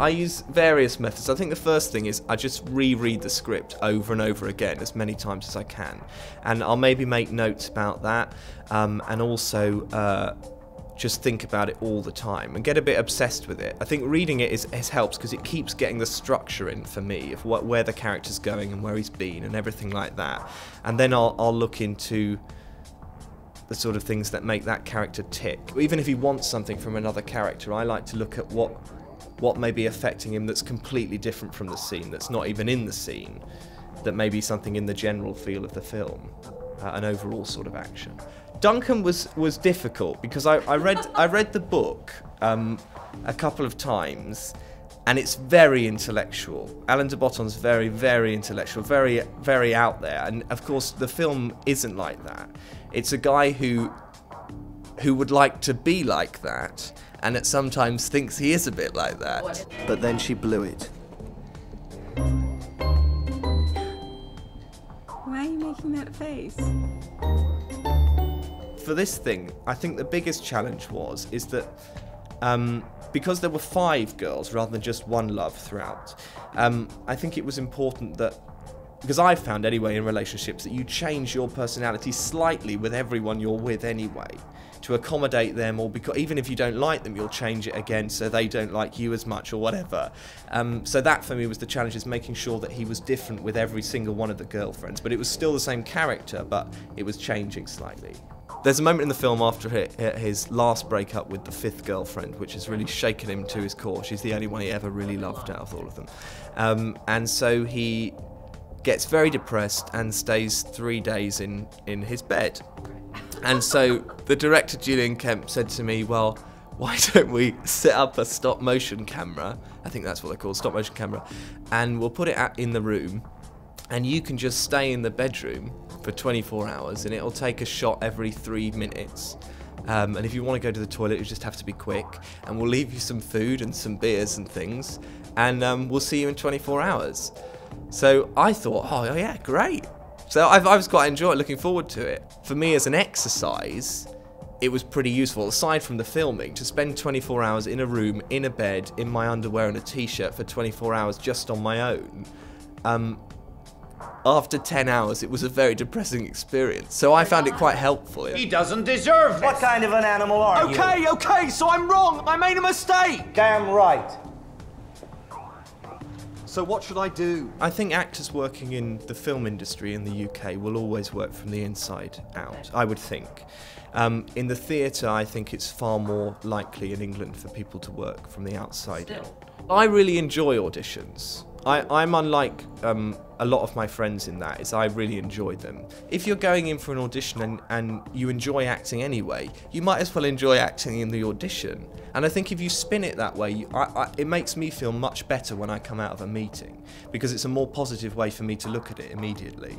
I use various methods. I think the first thing is I just reread the script over and over again as many times as I can, and I'll maybe make notes about that, and also just think about it all the time and get a bit obsessed with it. I think reading it helps because it keeps getting the structure in for me of where the character's going and where he's been and everything like that, and then I'll look into the sort of things that make that character tick. Even if he wants something from another character, I like to look at what may be affecting him that's completely different from the scene, that's not even in the scene, that may be something in the general feel of the film, an overall sort of action. Duncan was difficult because I read the book a couple of times, and it's very intellectual. Alain de Botton's very, very intellectual, very, very out there, and of course the film isn't like that. It's a guy who would like to be like that, and that sometimes thinks he is a bit like that. But then she blew it. Why are you making that face? For this thing, I think the biggest challenge is that because there were 5 girls rather than just one love throughout, I think it was important that, because I've found anyway in relationships, that you change your personality slightly with everyone you're with anyway, to accommodate them, or because even if you don't like them, you'll change it again so they don't like you as much or whatever. So that for me was the challenge, is making sure that he was different with every single one of the girlfriends, but it was still the same character, but it was changing slightly. There's a moment in the film after his last breakup with the 5th girlfriend, which has really shaken him to his core. She's the only one he ever really loved out of all of them. And so he gets very depressed and stays 3 days in his bed. And so the director, Julian Kemp, said to me, well, why don't we set up a stop motion camera, I think that's what they're called, stop motion camera, and we'll put it in the room, and you can just stay in the bedroom for 24 hours, and it'll take a shot every 3 minutes. And if you want to go to the toilet, you just have to be quick, and we'll leave you some food and some beers and things, and we'll see you in 24 hours. So I thought, oh yeah, great. So I was quite looking forward to it. For me as an exercise, it was pretty useful, aside from the filming, to spend 24 hours in a room, in a bed, in my underwear and a t-shirt for 24 hours just on my own. After 10 hours, it was a very depressing experience, so I found it quite helpful. Yeah. He doesn't deserve this! What kind of an animal are you? Okay, so I'm wrong! I made a mistake! Damn right. So what should I do? I think actors working in the film industry in the UK will always work from the inside out, I would think. In the theatre, I think it's far more likely in England for people to work from the outside in. I really enjoy auditions. I'm unlike a lot of my friends in that, is I really enjoy them. If you're going in for an audition and you enjoy acting anyway, you might as well enjoy acting in the audition. And I think if you spin it that way, it makes me feel much better when I come out of a meeting, because it's a more positive way for me to look at it immediately.